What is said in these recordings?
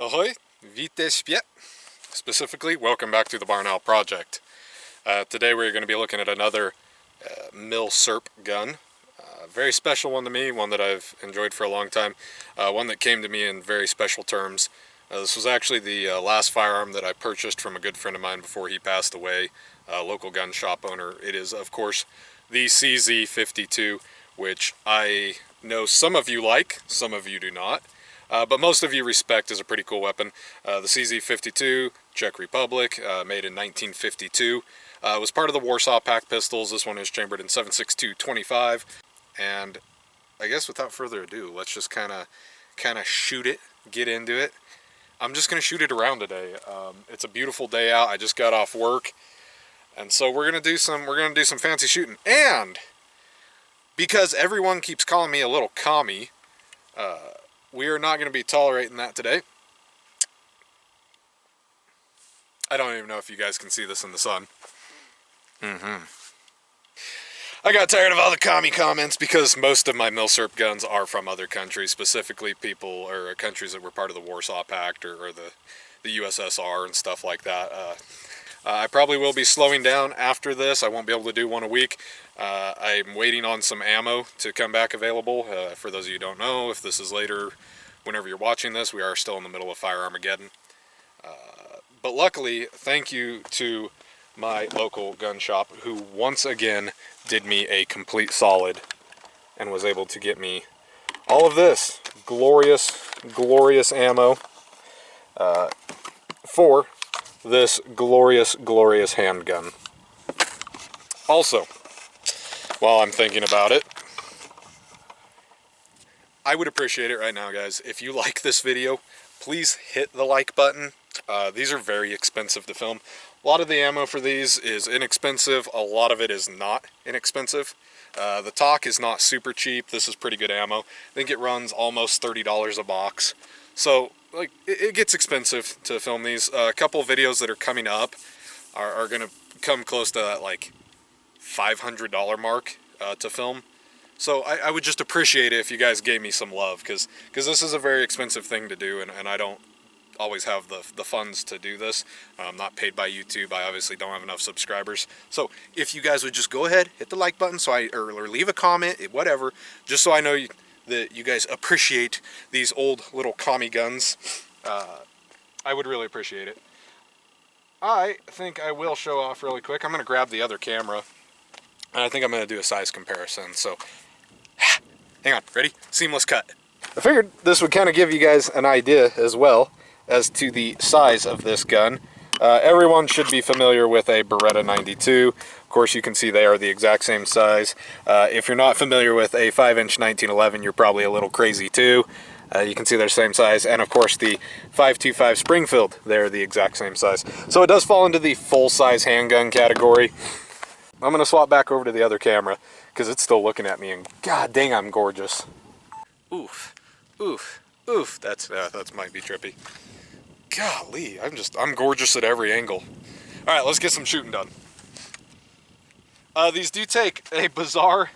Ahoy, vite świat. Specifically, welcome back to the Barn Owl Project. Today we're going to be looking at another milsurp gun. Very special one to me, one that I've enjoyed for a long time. One that came to me in very special terms. This was actually the last firearm that I purchased from a good friend of mine before he passed away, a local gun shop owner. It is, of course, the CZ52, which I know some of you like, some of you do not. But most of you respect as a pretty cool weapon. The CZ52, Czech Republic, made in 1952. Was part of the Warsaw Pact pistols. This one is chambered in 7.62-25. And I guess without further ado, let's just kind of shoot it, get into it. I'm just gonna shoot it around today. It's a beautiful day out. I just got off work, and so we're gonna do some fancy shooting. And because everyone keeps calling me a little commie, we are not going to be tolerating that today. I don't even know if you guys can see this in the sun. I got tired of all the commie comments because most of my milsurp guns are from other countries, specifically people or countries that were part of the Warsaw Pact or the USSR and stuff like that. I probably will be slowing down after this. I won't be able to do one a week. I'm waiting on some ammo to come back available. For those of you who don't know, if this is later, whenever you're watching this, we are still in the middle of Firearmageddon. But luckily, thank you to my local gun shop, who once again did me a complete solid and was able to get me all of this glorious, glorious ammo for this glorious, glorious handgun. Also, while I'm thinking about it, I would appreciate it right now, guys, if you like this video, please hit the like button. These are very expensive to film. A lot of the ammo for these is inexpensive. A lot of it is not inexpensive. The TOC is not super cheap. This is pretty good ammo. I think it runs almost $30 a box. So, like, it gets expensive to film these. A couple videos that are coming up are going to come close to that, like, $500 mark to film. So I would just appreciate it if you guys gave me some love, because this is a very expensive thing to do, and I don't always have the funds to do this. I'm not paid by YouTube. I obviously don't have enough subscribers. So if you guys would just go ahead, hit the like button, or leave a comment, whatever, just so I know that you guys appreciate these old little commie guns. I would really appreciate it. I think I will show off really quick. I'm going to grab the other camera, and I think I'm going to do a size comparison. So hang on, ready? Seamless cut. I figured this would kind of give you guys an idea as well as to the size of this gun. Everyone should be familiar with a Beretta 92. Of course, you can see they are the exact same size. If you're not familiar with a 5-inch 1911, you're probably a little crazy too. You can see they're the same size. And of course, the 5.25 Springfield, they're the exact same size. So it does fall into the full-size handgun category. I'm going to swap back over to the other camera because it's still looking at me, and god dang, I'm gorgeous. Oof, oof, oof. That's might be trippy. Golly, I'm gorgeous at every angle. All right, let's get some shooting done. These do take a bizarre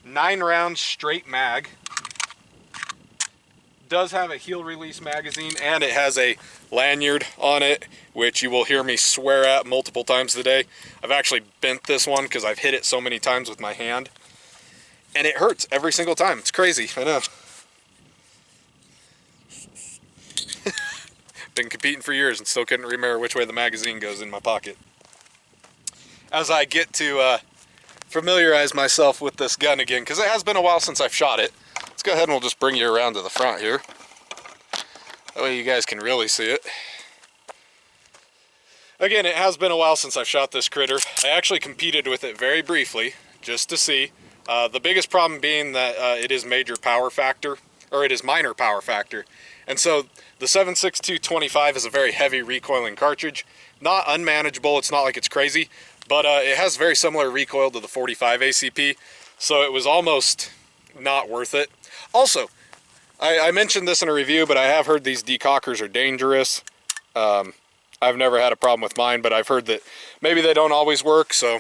9-round straight mag. Does have a heel release magazine, and it has a lanyard on it, which you will hear me swear at multiple times today. I've actually bent this one because I've hit it so many times with my hand, and it hurts every single time. It's crazy, I know. Been competing for years and still couldn't remember which way the magazine goes in my pocket. As I get to familiarize myself with this gun again, because it has been a while since I've shot it. Let's go ahead and we'll just bring you around to the front here. That way you guys can really see it. Again, it has been a while since I've shot this critter. I actually competed with it very briefly, just to see. The biggest problem being that it is major power factor, or it is minor power factor. And so the 7.62-25 is a very heavy recoiling cartridge. Not unmanageable, it's not like it's crazy, but it has very similar recoil to the 45 ACP, so it was almost not worth it. Also, I mentioned this in a review, but I have heard these decockers are dangerous. I've never had a problem with mine, but I've heard that maybe they don't always work, so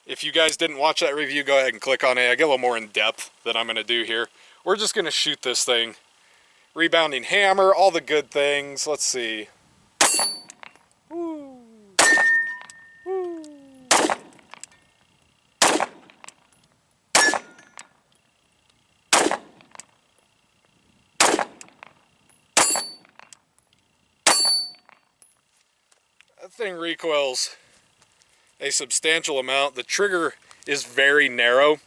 if you guys didn't watch that review, go ahead and click on it. I get a little more in depth than I'm going to do here. We're just going to shoot this thing rebounding hammer, all the good things. Let's see. Woo. Woo. That thing recoils a substantial amount. The trigger is very narrow,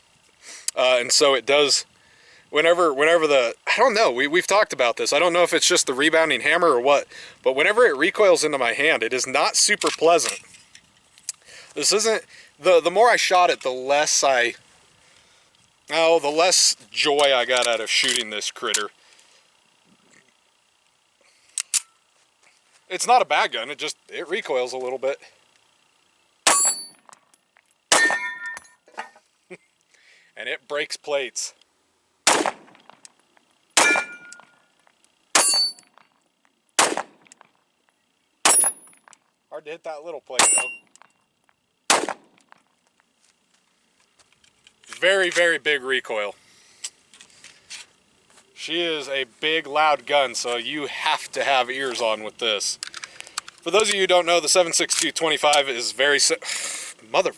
and so it does, whenever the, I don't know, we've talked about this. I don't know if it's just the rebounding hammer or what, but whenever it recoils into my hand, it is not super pleasant. This isn't, the more I shot it, the less joy I got out of shooting this critter. It's not a bad gun, it recoils a little bit. And it breaks plates. Hard to hit that little plate though. Very, very big recoil. She is a big, loud gun, so you have to have ears on with this. For those of you who don't know, the 7.62-25 is very mother.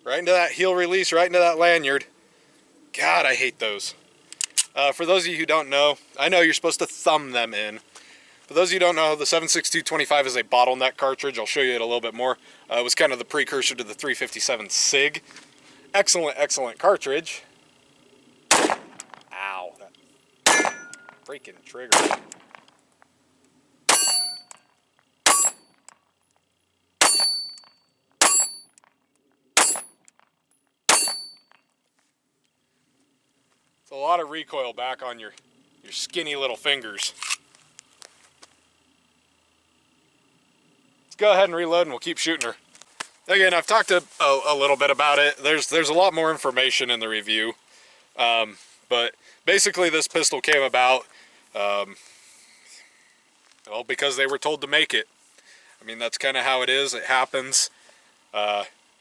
Right into that heel release, right into that lanyard. God, I hate those. For those of you who don't know, I know you're supposed to thumb them in. For those of you who don't know, the 7.62-25 is a bottleneck cartridge. I'll show you it a little bit more. It was kind of the precursor to the 357 SIG. Excellent, excellent cartridge. Ow, that freaking trigger. It's a lot of recoil back on your skinny little fingers. Let's go ahead and reload and we'll keep shooting her. Again, I've talked a little bit about it. There's a lot more information in the review. But basically this pistol came about, well, because they were told to make it. I mean, that's kind of how it is. It happens.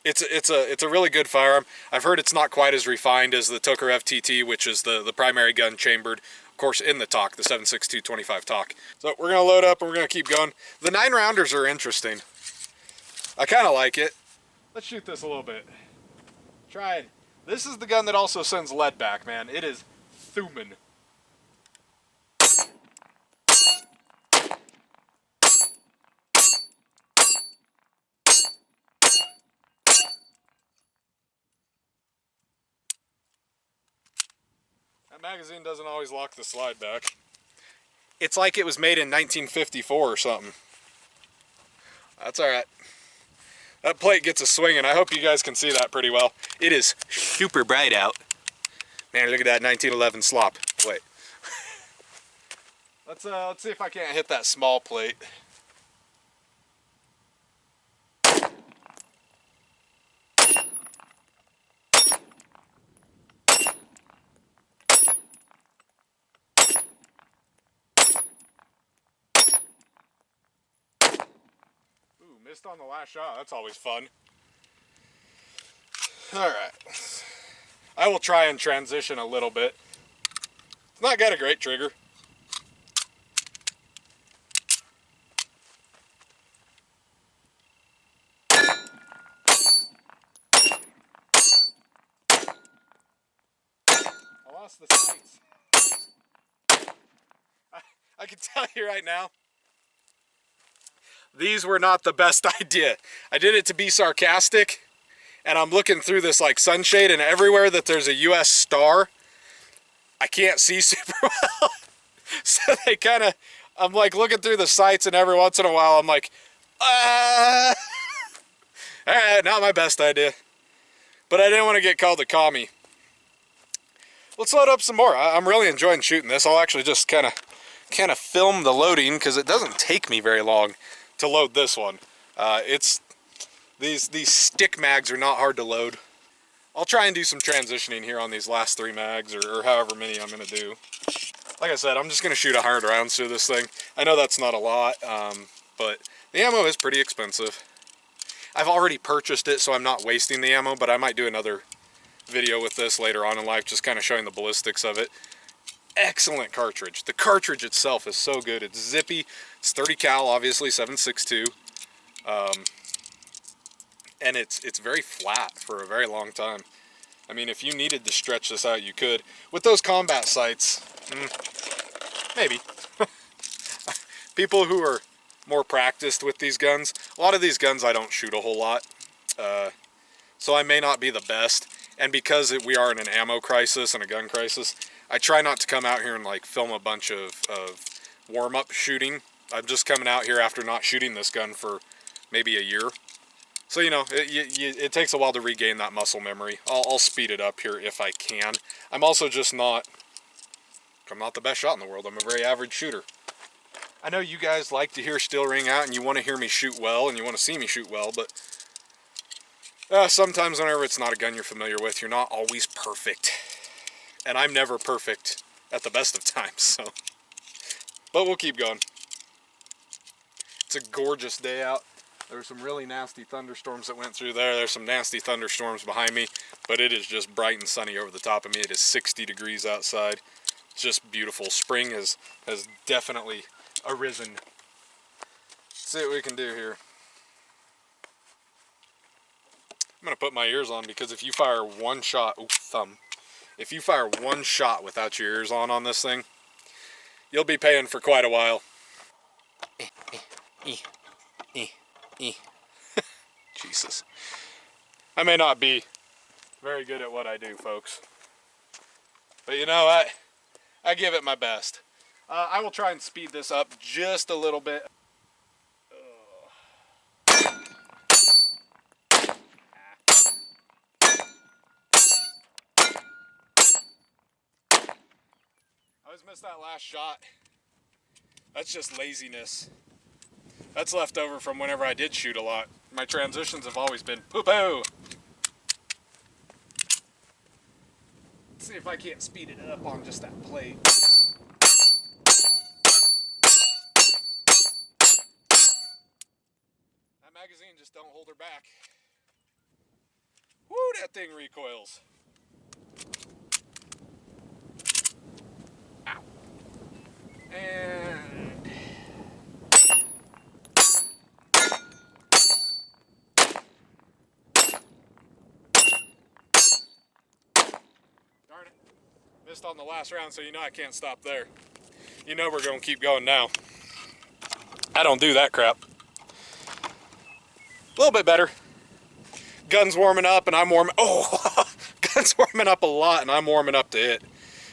It's a really good firearm. I've heard it's not quite as refined as the Tokarev TT, which is the primary gun chambered, of course, in the TOC, the 7.62-25 TOC. So we're gonna load up and we're gonna keep going. The 9-rounders are interesting. I kind of like it. Let's shoot this a little bit. Try it. This is the gun that also sends lead back, man. It is thumbing. That magazine doesn't always lock the slide back. It's like it was made in 1954 or something. That's alright. That plate gets a swinging. I hope you guys can see that pretty well. It is super bright out. Man, look at that 1911 slop plate. Let's see if I can't hit that small plate. Missed on the last shot. That's always fun. Alright. I will try and transition a little bit. It's not got a great trigger. I lost the sights. I can tell you right now, these were not the best idea. I did it to be sarcastic, and I'm looking through this like sunshade, and everywhere that there's a US star, I can't see super well. So they kind of, I'm like looking through the sights, and every once in a while I'm like, ah. Alright, not my best idea. But I didn't want to get called a commie. Let's load up some more. I'm really enjoying shooting this. I'll actually just kind of film the loading, because it doesn't take me very long to load this one. These stick mags are not hard to load. I'll try and do some transitioning here on these last 3 mags, or however many I'm going to do. Like I said, I'm just going to shoot 100 rounds through this thing. I know that's not a lot, but the ammo is pretty expensive. I've already purchased it, so I'm not wasting the ammo, but I might do another video with this later on in life, just kind of showing the ballistics of it. excellent cartridge. The cartridge itself is so good. It's zippy. It's 30 cal, obviously 7.62, and it's very flat for a very long time. I mean, if you needed to stretch this out, you could. With those combat sights, maybe. People who are more practiced with these guns, a lot of these guns I don't shoot a whole lot, so I may not be the best. And because we are in an ammo crisis and a gun crisis, I try not to come out here and like film a bunch of warm-up shooting. I'm just coming out here after not shooting this gun for maybe a year. So, you know, it takes a while to regain that muscle memory. I'll speed it up here if I can. I'm also just not, I'm not the best shot in the world. I'm a very average shooter. I know you guys like to hear steel ring out and you want to hear me shoot well and you want to see me shoot well, but sometimes whenever it's not a gun you're familiar with, you're not always perfect. And I'm never perfect at the best of times, so. But we'll keep going. It's a gorgeous day out. There were some really nasty thunderstorms that went through there. There's some nasty thunderstorms behind me, but it is just bright and sunny over the top of me. It is 60 degrees outside. It's just beautiful. Spring has definitely arisen. Let's see what we can do here. I'm gonna put my ears on because if you fire one shot, if you fire one shot without your ears on this thing, you'll be paying for quite a while. Jesus. I may not be very good at what I do, folks. But you know what? I give it my best. I will try and speed this up just a little bit. I always missed that last shot. That's just laziness. That's left over from whenever I did shoot a lot. My transitions have always been poo-poo. Let's see if I can't speed it up on just that plate. That magazine just don't hold her back. Woo, that thing recoils. Ow. And darn it. Missed on the last round, so you know I can't stop there. You know we're gonna keep going now. I don't do that crap. A little bit better. Gun's warming up and I'm warming, gun's warming up a lot and I'm warming up to it.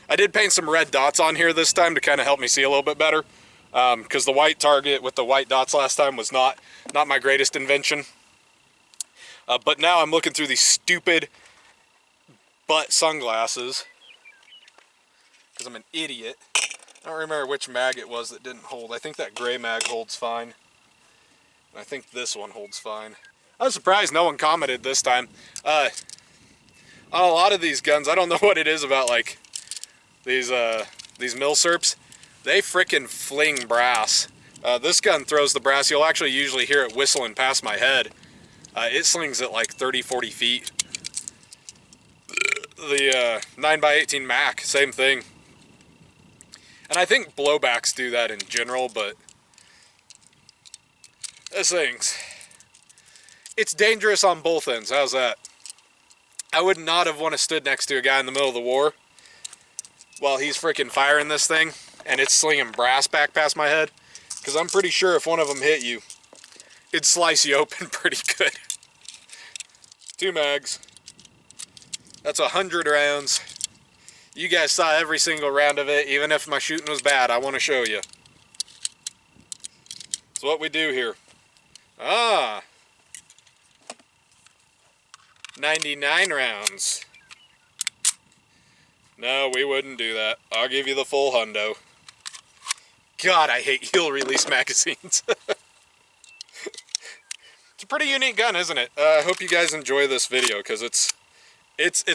I did paint some red dots on here this time to kind of help me see a little bit better. Because the white target with the white dots last time was not my greatest invention. But now I'm looking through these stupid butt sunglasses. Because I'm an idiot. I don't remember which mag it was that didn't hold. I think that gray mag holds fine. And I think this one holds fine. I was surprised no one commented this time. On a lot of these guns, I don't know what it is about like these milsurps. They frickin' fling brass. This gun throws the brass. You'll actually usually hear it whistling past my head. It slings at like 30-40 feet. The 9x18 Mac, same thing. And I think blowbacks do that in general, but this thing's, it's dangerous on both ends. How's that? I would not have wanted to stood next to a guy in the middle of the war while he's freaking firing this thing and it's slinging brass back past my head, because I'm pretty sure if one of them hit you, it'd slice you open pretty good. 2 mags. That's 100 rounds. You guys saw every single round of it. Even if my shooting was bad, I want to show you. That's what we do here. 99 rounds. No, we wouldn't do that. I'll give you the full hundo. God, I hate heel release magazines. It's a pretty unique gun, isn't it? I hope you guys enjoy this video, because it's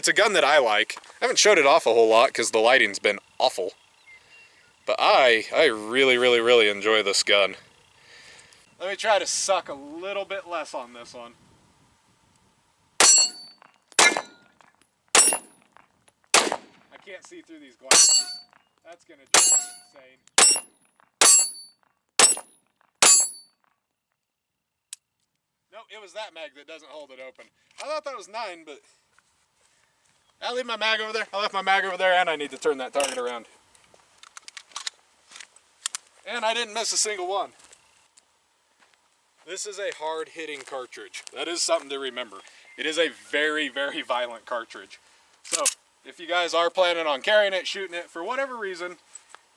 a gun that I like. I haven't showed it off a whole lot because the lighting's been awful. But I really, really, really enjoy this gun. Let me try to suck a little bit less on this one. I can't see through these glasses. That's gonna drive me insane. Nope, it was that mag that doesn't hold it open. I thought that was 9, but I'll leave my mag over there. I left my mag over there, and I need to turn that target around. And I didn't miss a single one. This is a hard-hitting cartridge. That is something to remember. It is a very, very violent cartridge. So, if you guys are planning on carrying it, shooting it, for whatever reason,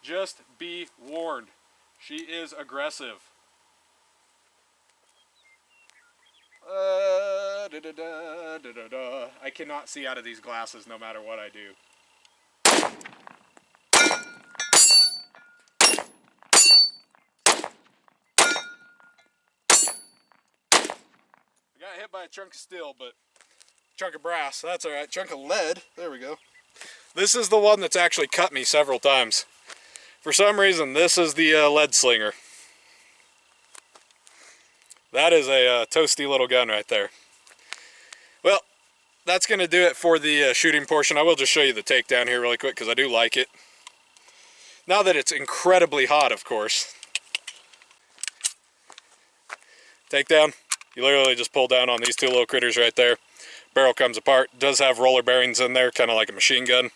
just be warned. She is aggressive. I cannot see out of these glasses no matter what I do. I got hit by a chunk of steel, but chunk of brass, that's alright. Chunk of lead, there we go. This is the one that's actually cut me several times. For some reason, this is the lead slinger. That is a toasty little gun right there. Well, that's going to do it for the shooting portion. I will just show you the takedown here really quick because I do like it. Now that it's incredibly hot, of course. Takedown, you literally just pull down on these two little critters right there. Barrel comes apart. It does have roller bearings in there, kind of like a machine gun.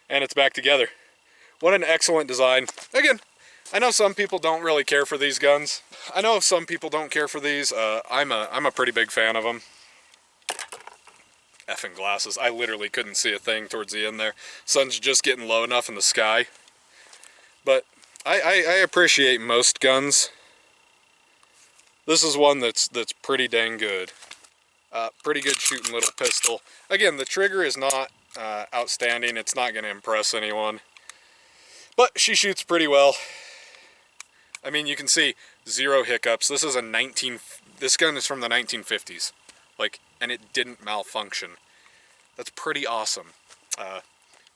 And it's back together. What an excellent design. Again, I know some people don't really care for these guns. I know some people don't care for these. I'm a pretty big fan of them. Effing glasses. I literally couldn't see a thing towards the end there. Sun's just getting low enough in the sky. But I appreciate most guns. This is one that's pretty dang good. Pretty good shooting little pistol. Again, the trigger is not outstanding. It's not going to impress anyone. But she shoots pretty well. I mean, you can see 0 hiccups. This is this gun is from the 1950s. Like, and it didn't malfunction. That's pretty awesome.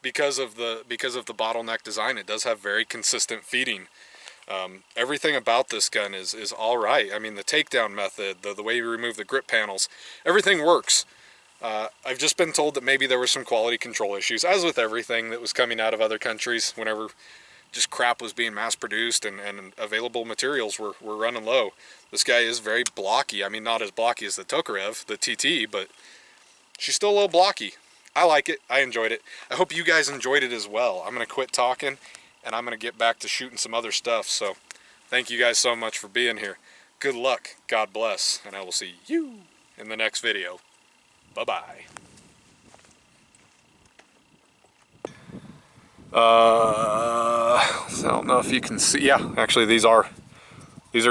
Because of the bottleneck design, it does have very consistent feeding. Everything about this gun is all right. I mean, the takedown method, the way you remove the grip panels, everything works. I've just been told that maybe there were some quality control issues, as with everything that was coming out of other countries whenever just crap was being mass produced and available materials were running low. This guy is very blocky. I mean, not as blocky as the Tokarev, the TT, but she's still a little blocky. I like it. I enjoyed it. I hope you guys enjoyed it as well. I'm going to quit talking and I'm going to get back to shooting some other stuff. So thank you guys so much for being here. Good luck. God bless. And I will see you in the next video. Bye-bye. I don't know if you can see. Yeah, actually these are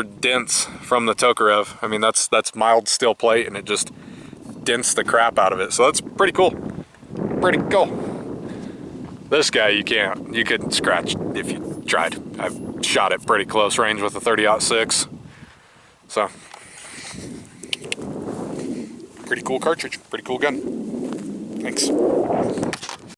dents from the Tokarev. I mean, that's mild steel plate and it just dents the crap out of it. So that's pretty cool. Pretty cool. This guy you couldn't scratch if you tried. I've shot it pretty close range with a 30-06. So pretty cool cartridge, pretty cool gun. Thanks.